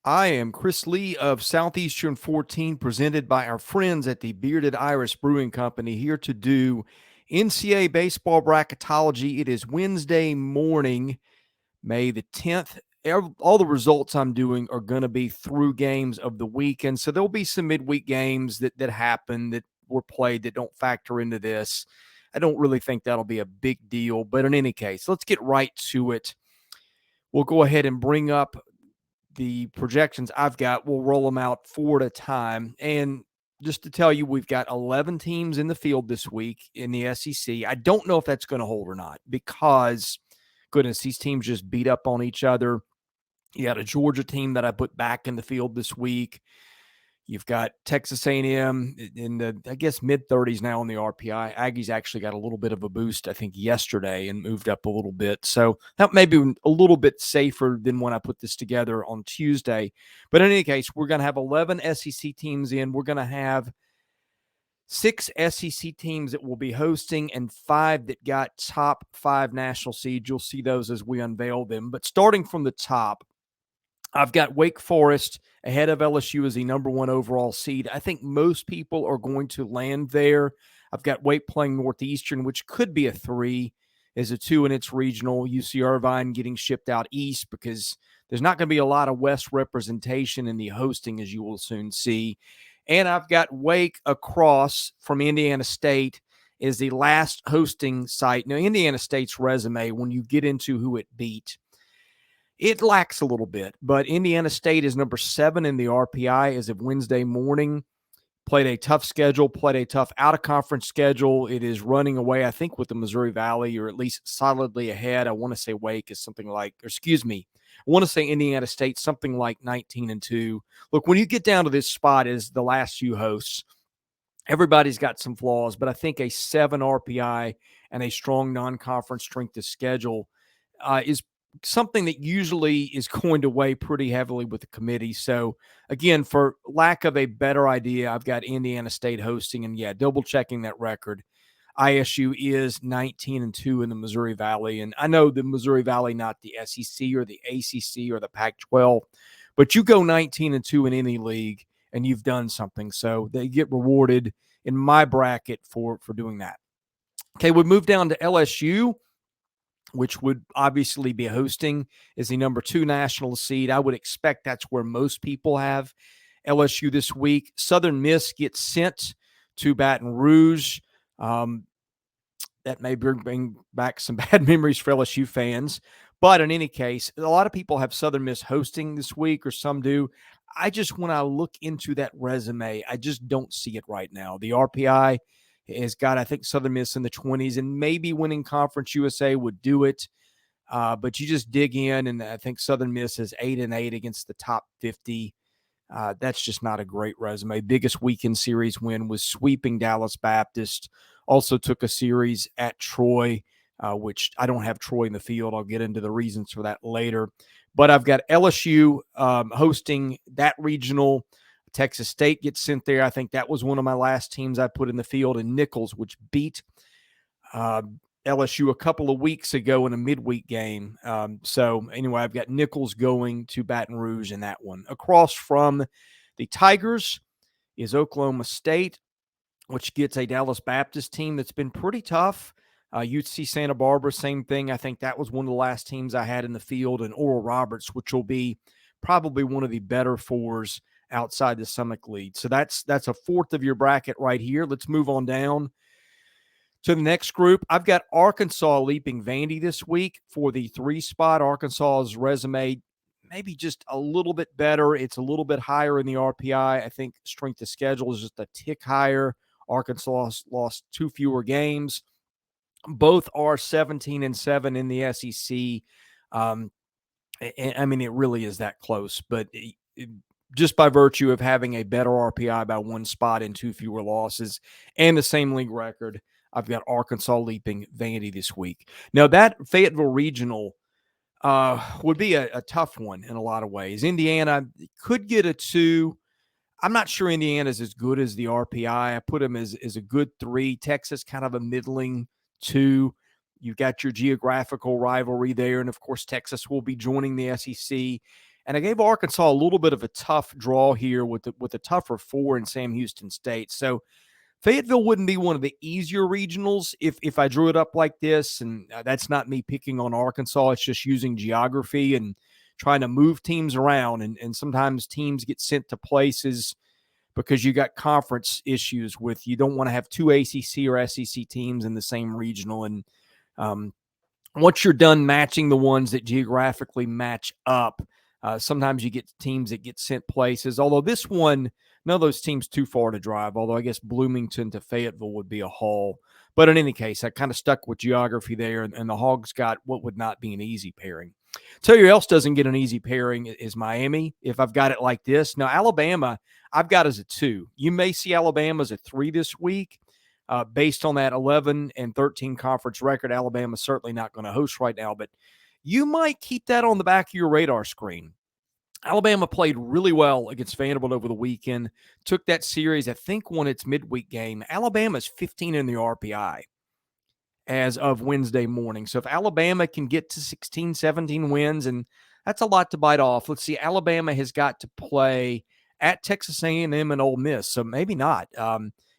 I am Chris Lee of Southeastern 14, presented by our friends at the Bearded Iris Brewing Company, here to do NCAA baseball bracketology. It is Wednesday morning, May the 10th. All the results I'm doing are going to be through games of the weekend, so there'll be some midweek games that happen that were played that don't factor into this. I don't really think that'll be a big deal, but in any case, let's get right to it. We'll go ahead and bring up the projections I've got. We'll roll them out four at a time. And just to tell you, we've got 11 teams in the field this week in the SEC. I don't know if that's going to hold or not because, goodness, these teams just beat up on each other. You got a Georgia team that I put back in the field this week. You've got Texas A&M in the, I guess, mid-30s now on the RPI. Aggies actually got a little bit of a boost, I think, yesterday and moved up a little bit. So that may be a little bit safer than when I put this together on Tuesday. But in any case, we're going to have 11 SEC teams in. We're going to have 6 SEC teams that will be hosting and 5 that got top 5 national seeds. You'll see those as we unveil them. But starting from the top, I've got Wake Forest ahead of LSU as the number 1 overall seed. I think most people are going to land there. I've got Wake playing Northeastern, which could be a 3, as a 2 in its regional. UC Irvine getting shipped out east because there's not going to be a lot of West representation in the hosting, as you will soon see. And I've got Wake across from Indiana State as the last hosting site. Now, Indiana State's resume, when you get into who it beat, it lacks a little bit, but Indiana State is number 7 in the RPI as of Wednesday morning. Played a tough schedule, played a tough out-of-conference schedule. It is running away, I think, with the Missouri Valley, or at least solidly ahead. I want to say Wake is something like, or excuse me, I want to say Indiana State, something like 19-2. Look, when you get down to this spot as the last few hosts, everybody's got some flaws, but I think a 7 RPI and a strong non-conference strength of schedule is something that usually is going to weigh pretty heavily with the committee. So again, for lack of a better idea, I've got Indiana State hosting, and double checking that record. ISU is 19-2 in the Missouri Valley. And I know the Missouri Valley, not the SEC or the ACC or the Pac-12, but you go 19-2 in any league and you've done something. So they get rewarded in my bracket for doing that. Okay, we move down to LSU, which would obviously be hosting, is the number 2 national seed. I would expect that's where most people have LSU this week. Southern Miss gets sent to Baton Rouge. That may bring back some bad memories for LSU fans. But in any case, a lot of people have Southern Miss hosting this week, or some do. When I look into that resume, I just don't see it right now. The RPI has got, I think, Southern Miss in the 20s, and maybe winning Conference USA would do it. But you just dig in, and I think Southern Miss is 8-8 against the top 50. That's just not a great resume. Biggest weekend series win was sweeping Dallas Baptist. Also took a series at Troy, which I don't have Troy in the field. I'll get into the reasons for that later. But I've got LSU hosting that regional. Texas State gets sent there. I think that was one of my last teams I put in the field, and Nichols, which beat LSU a couple of weeks ago in a midweek game. So anyway, I've got Nichols going to Baton Rouge in that one. Across from the Tigers is Oklahoma State, which gets a Dallas Baptist team that's been pretty tough. UC Santa Barbara, same thing. I think that was one of the last teams I had in the field, and Oral Roberts, which will be probably one of the better 4s outside the Summit lead. So that's a 4th of your bracket right here. Let's move on down to the next group. I've got Arkansas leaping Vandy this week for the 3 spot. Arkansas's resume maybe just a little bit better. It's a little bit higher in the RPI. I think strength of schedule is just a tick higher. Arkansas lost 2 fewer games. Both are 17-7 in the SEC. I mean, it really is that close, but just by virtue of having a better RPI by 1 spot and 2 fewer losses and the same league record, I've got Arkansas leaping Vandy this week. Now, that Fayetteville Regional would be a tough one in a lot of ways. Indiana could get a 2. I'm not sure Indiana's as good as the RPI. I put them as a good 3. Texas, kind of a middling 2. You've got your geographical rivalry there. And, of course, Texas will be joining the SEC. And I gave Arkansas a little bit of a tough draw here with a tougher 4 in Sam Houston State. So Fayetteville wouldn't be one of the easier regionals if I drew it up like this, and that's not me picking on Arkansas. It's just using geography and trying to move teams around, and sometimes teams get sent to places because you got conference issues with you don't want to have 2 ACC or SEC teams in the same regional, and once you're done matching the ones that geographically match up, sometimes you get teams that get sent places, although this one, none of those teams too far to drive, although I guess Bloomington to Fayetteville would be a haul. But in any case, I kind of stuck with geography there, and the Hogs got what would not be an easy pairing. Tell you who else doesn't get an easy pairing is Miami, if I've got it like this. Now, Alabama, I've got as a 2. You may see Alabama as a 3 this week. Based on that 11-13 conference record, Alabama's certainly not going to host right now, but you might keep that on the back of your radar screen. Alabama played really well against Vanderbilt over the weekend, took that series, I think won its midweek game. Alabama's 15 in the RPI as of Wednesday morning. So if Alabama can get to 16, 17 wins, and that's a lot to bite off. Let's see, Alabama has got to play at Texas A&M and Ole Miss, so maybe not.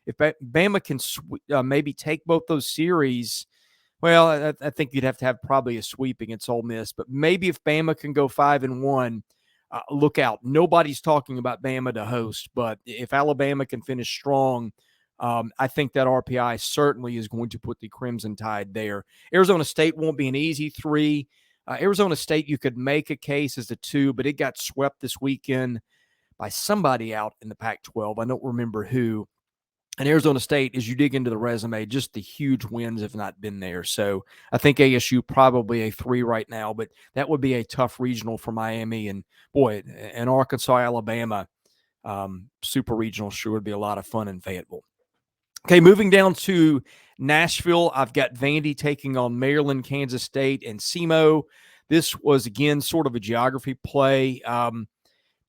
If Bama can maybe take both those series, well, I think you'd have to have probably a sweep against Ole Miss. But maybe if Bama can go 5-1, look out. Nobody's talking about Bama to host. But if Alabama can finish strong, I think that RPI certainly is going to put the Crimson Tide there. Arizona State won't be an easy 3. Arizona State, you could make a case as a 2, but it got swept this weekend by somebody out in the Pac-12. I don't remember who. And Arizona State, as you dig into the resume, just the huge wins have not been there. So I think ASU probably a 3 right now, but that would be a tough regional for Miami. And, boy, and Arkansas, Alabama, super regional sure would be a lot of fun in Fayetteville. Okay, moving down to Nashville, I've got Vandy taking on Maryland, Kansas State, and SEMO. This was, again, sort of a geography play.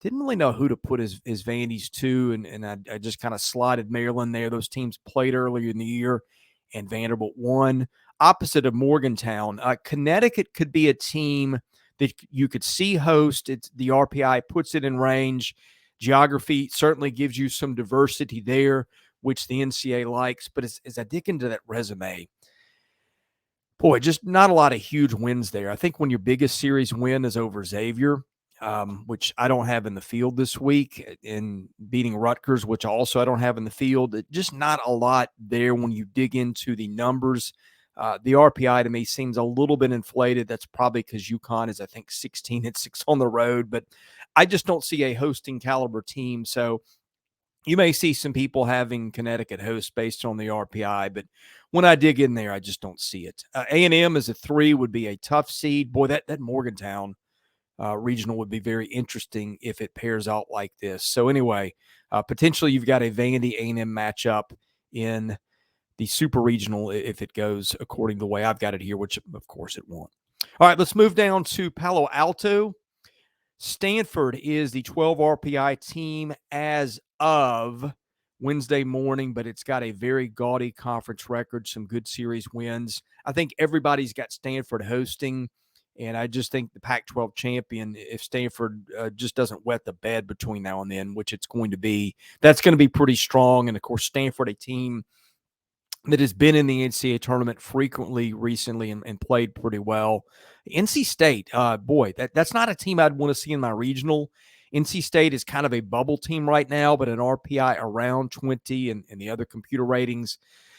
Didn't really know who to put as Vandy's 2, and I just kind of slotted Maryland there. Those teams played earlier in the year, and Vanderbilt won. Opposite of Morgantown, Connecticut could be a team that you could see host. The RPI puts it in range. Geography certainly gives you some diversity there, which the NCAA likes. But as I dig into that resume, boy, just not a lot of huge wins there. I think when your biggest series win is over Xavier, which I don't have in the field this week, in beating Rutgers, which also I don't have in the field. Just not a lot there when you dig into the numbers. The RPI to me seems a little bit inflated. That's probably because UConn is, I think, 16-6 on the road, but I just don't see a hosting caliber team. So you may see some people having Connecticut host based on the RPI, but when I dig in there, I just don't see it. A&M as a 3 would be a tough seed. Boy, that Morgantown regional would be very interesting if it pairs out like this. So anyway, potentially you've got a Vandy A&M matchup in the super regional if it goes according to the way I've got it here, which of course it won't. All right, let's move down to Palo Alto. Stanford is the 12 RPI team as of Wednesday morning, but it's got a very gaudy conference record, some good series wins. I think everybody's got Stanford hosting. And I just think the Pac-12 champion, if Stanford just doesn't wet the bed between now and then, which it's going to be, that's going to be pretty strong. And, of course, Stanford, a team that has been in the NCAA tournament frequently recently and played pretty well. NC State, boy, that's not a team I'd want to see in my regional. NC State is kind of a bubble team right now, but an RPI around 20 and the other computer ratings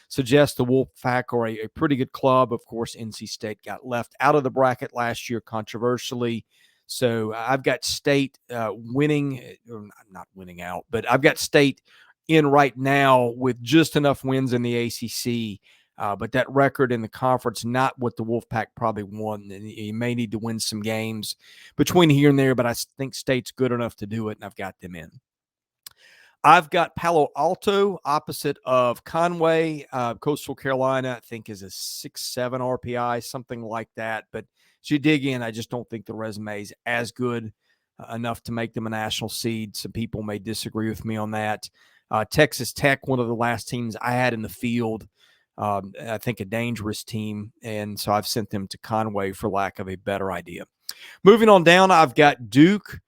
suggest the Wolfpack are a pretty good club. Of course, NC State got left out of the bracket last year controversially. So I've got State winning, or not winning out, but I've got State in right now with just enough wins in the ACC. But that record in the conference, not what the Wolfpack probably won. You may need to win some games between here and there, but I think State's good enough to do it, and I've got them in. I've got Palo Alto opposite of Conway. Coastal Carolina, I think, is a 6-7 RPI, something like that. But as you dig in, I just don't think the resume is as good enough to make them a national seed. Some people may disagree with me on that. Texas Tech, one of the last teams I had in the field, I think a dangerous team, and so I've sent them to Conway for lack of a better idea. Moving on down, I've got Duke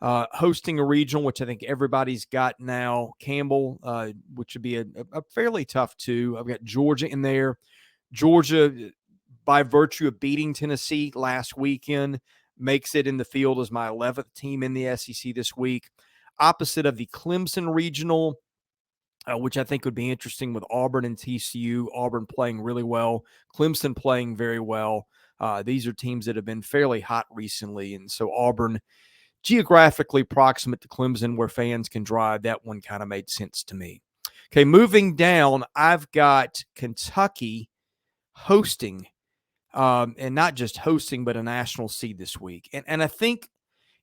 hosting a regional, which I think everybody's got now. Campbell, which would be a fairly tough two. I've got Georgia in there. Georgia, by virtue of beating Tennessee last weekend, makes it in the field as my 11th team in the SEC this week. Opposite of the Clemson regional, which I think would be interesting with Auburn and TCU. Auburn playing really well, Clemson playing very well. These are teams that have been fairly hot recently, and so Auburn, geographically proximate to Clemson where fans can drive, that one kind of made sense to me. Okay, moving down, I've got Kentucky hosting, and not just hosting, but a national seed this week. And I think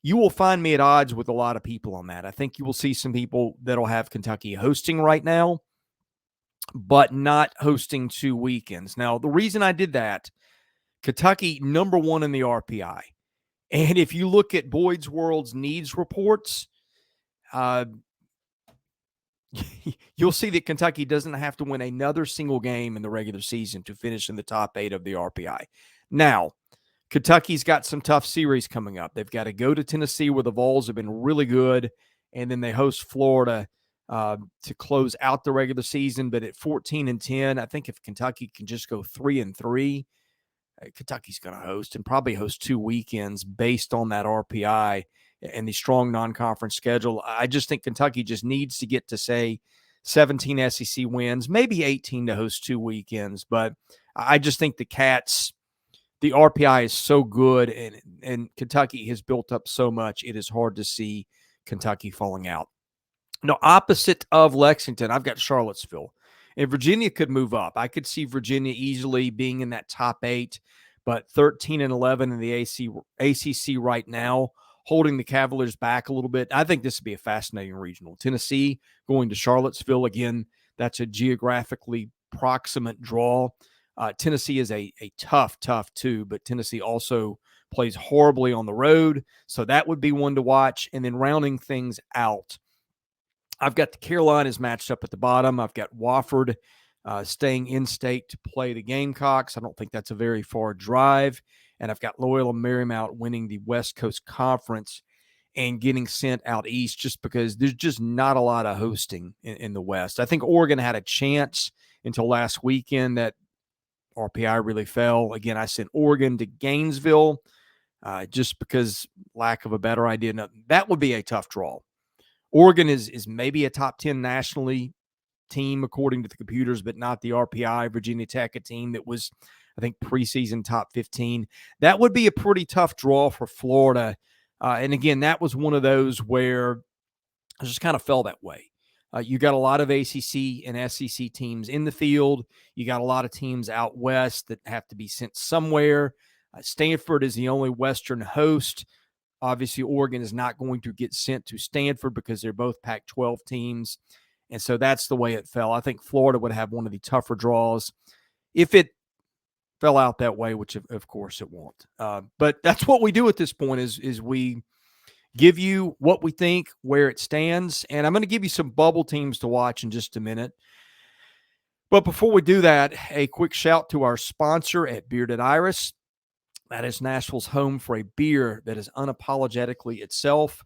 you will find me at odds with a lot of people on that. I think you will see some people that'll have Kentucky hosting right now, but not hosting 2 weekends. Now, the reason I did that, Kentucky, number 1 in the RPI. And if you look at Boyd's World's needs reports, you'll see that Kentucky doesn't have to win another single game in the regular season to finish in the top 8 of the RPI. Now, Kentucky's got some tough series coming up. They've got to go to Tennessee, where the Vols have been really good, and then they host Florida to close out the regular season. But at 14-10, I think if Kentucky can just go 3-3, Kentucky's going to host and probably host 2 weekends based on that RPI and the strong non-conference schedule. I just think Kentucky just needs to get to, say, 17 SEC wins, maybe 18 to host 2 weekends. But I just think the Cats, the RPI is so good, and Kentucky has built up so much, it is hard to see Kentucky falling out. Now, opposite of Lexington, I've got Charlottesville. And Virginia could move up. I could see Virginia easily being in that top 8, but 13-11 in the ACC right now, holding the Cavaliers back a little bit. I think this would be a fascinating regional. Tennessee going to Charlottesville. Again, that's a geographically proximate draw. Tennessee is a tough two, but Tennessee also plays horribly on the road, so that would be one to watch. And then rounding things out, I've got the Carolinas matched up at the bottom. I've got Wofford staying in state to play the Gamecocks. I don't think that's a very far drive. And I've got Loyola Marymount winning the West Coast Conference and getting sent out east, just because there's just not a lot of hosting in the West. I think Oregon had a chance until last weekend. That RPI really fell. Again, I sent Oregon to Gainesville just because lack of a better idea. No, that would be a tough draw. Oregon is maybe a top 10 nationally team according to the computers, but not the RPI. Virginia Tech, a team that was, I think, preseason top 15. That would be a pretty tough draw for Florida. And again, that was one of those where it just kind of fell that way. You got a lot of ACC and SEC teams in the field. You got a lot of teams out west that have to be sent somewhere. Stanford is the only Western host. Obviously, Oregon is not going to get sent to Stanford because they're both Pac-12 teams. And so that's the way it fell. I think Florida would have one of the tougher draws if it fell out that way, which of course it won't. But that's what we do at this point is we give you what we think, where it stands. And I'm going to give you some bubble teams to watch in just a minute. But before we do that, a quick shout to our sponsor at Bearded Iris. That is Nashville's home for a beer that is unapologetically itself.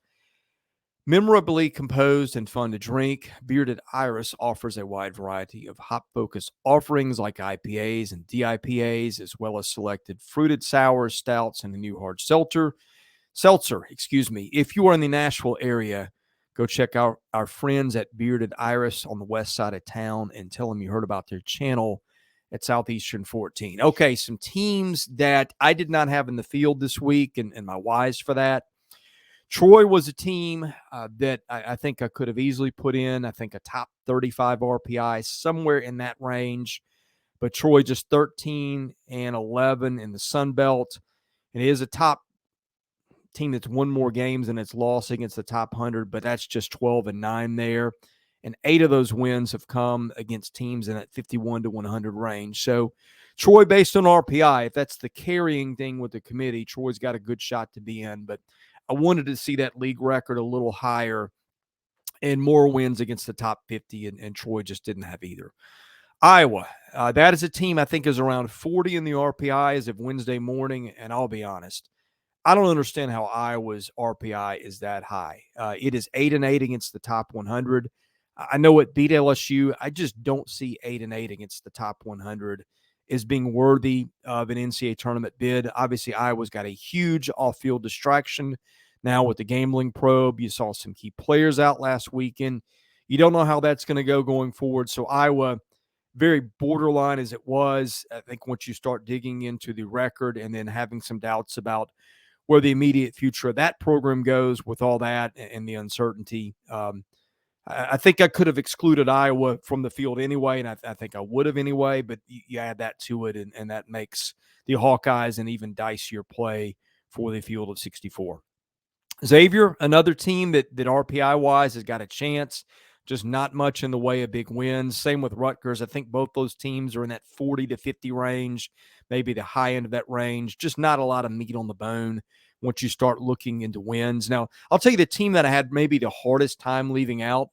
Memorably composed and fun to drink, Bearded Iris offers a wide variety of hop-focused offerings like IPAs and DIPAs, as well as selected fruited sours, stouts, and a new hard seltzer. If you are in the Nashville area, go check out our friends at Bearded Iris on the west side of town and tell them you heard about their channel at Southeastern 14. Okay, some teams that I did not have in the field this week, and my whys for that. Troy was a team that I think I could have easily put in, I think, a top 35 RPI, somewhere in that range. But Troy just 13-11 in the Sun Belt. And it is a top team that's won more games than it's lost against the top 100, but that's just 12-9 there. And 8 of those wins have come against teams in that 51-100 range. So Troy, based on RPI, if that's the carrying thing with the committee, Troy's got a good shot to be in. But I wanted to see that league record a little higher and more wins against the top 50, and Troy just didn't have either. Iowa, that is a team I think is around 40 in the RPI as of Wednesday morning, and I'll be honest, I don't understand how Iowa's RPI is that high. It is 8-8 against the top 100. I know it beat LSU. I just don't see 8-8 against the top 100 as being worthy of an NCAA tournament bid. Obviously, Iowa's got a huge off-field distraction now with the gambling probe. You saw some key players out last weekend. You don't know how that's going to go going forward. So Iowa, very borderline as it was. I think once you start digging into the record and then having some doubts about where the immediate future of that program goes with all that and the uncertainty. I think I could have excluded Iowa from the field anyway, and I think I would have anyway, but you add that to it, and that makes the Hawkeyes an even dicier play for the field of 64. Xavier, another team that RPI-wise has got a chance, just not much in the way of big wins. Same with Rutgers. I think both those teams are in that 40 to 50 range, maybe the high end of that range. Just not a lot of meat on the bone once you start looking into wins. Now, I'll tell you the team that I had maybe the hardest time leaving out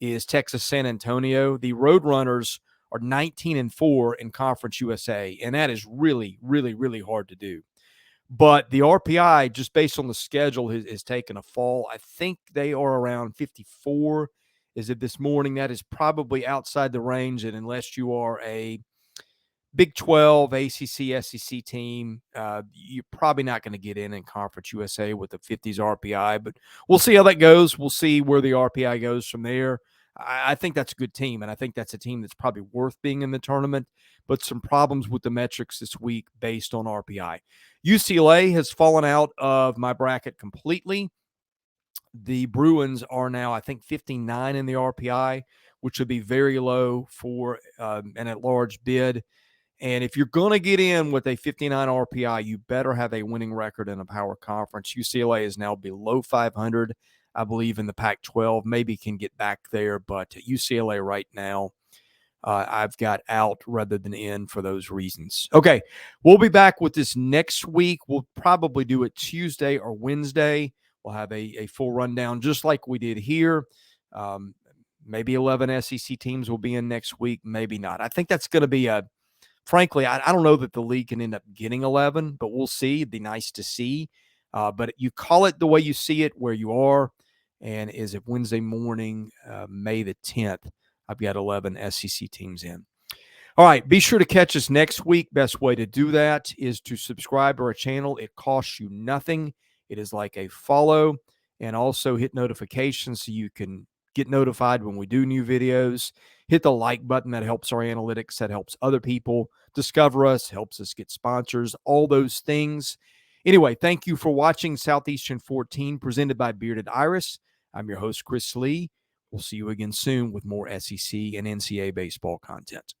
is Texas San Antonio. The Roadrunners are 19-4 in Conference USA, and that is really, really, really hard to do. But the RPI, just based on the schedule, has taken a fall. I think they are around 54 as of this morning. That is probably outside the range, and unless you are a Big 12, ACC, SEC team, you're probably not going to get in Conference USA with the 50s RPI. But we'll see how that goes. We'll see where the RPI goes from there. I think that's a good team, and I think that's a team that's probably worth being in the tournament, but some problems with the metrics this week based on RPI. UCLA has fallen out of my bracket completely. The Bruins are now, I think, 59 in the RPI, which would be very low for an at-large bid. And if you're going to get in with a 59 RPI, you better have a winning record in a power conference. UCLA is now below 500, I believe, in the Pac-12. Maybe can get back there, but UCLA right now, I've got out rather than in for those reasons. Okay, we'll be back with this next week. We'll probably do it Tuesday or Wednesday. We'll have a full rundown just like we did here. Maybe 11 SEC teams will be in next week. Maybe not. I think that's going to be frankly, I don't know that the league can end up getting 11, but we'll see. It'd be nice to see. But you call it the way you see it, where you are. And as of Wednesday morning, May the 10th, I've got 11 SEC teams in. All right, be sure to catch us next week. Best way to do that is to subscribe to our channel. It costs you nothing. It is like a follow. And also hit notifications so you can get notified when we do new videos. Hit the like button. That helps our analytics. That helps other people discover us, helps us get sponsors, all those things. Anyway, thank you for watching Southeastern 14 presented by Bearded Iris. I'm your host, Chris Lee. We'll see you again soon with more SEC and NCAA baseball content.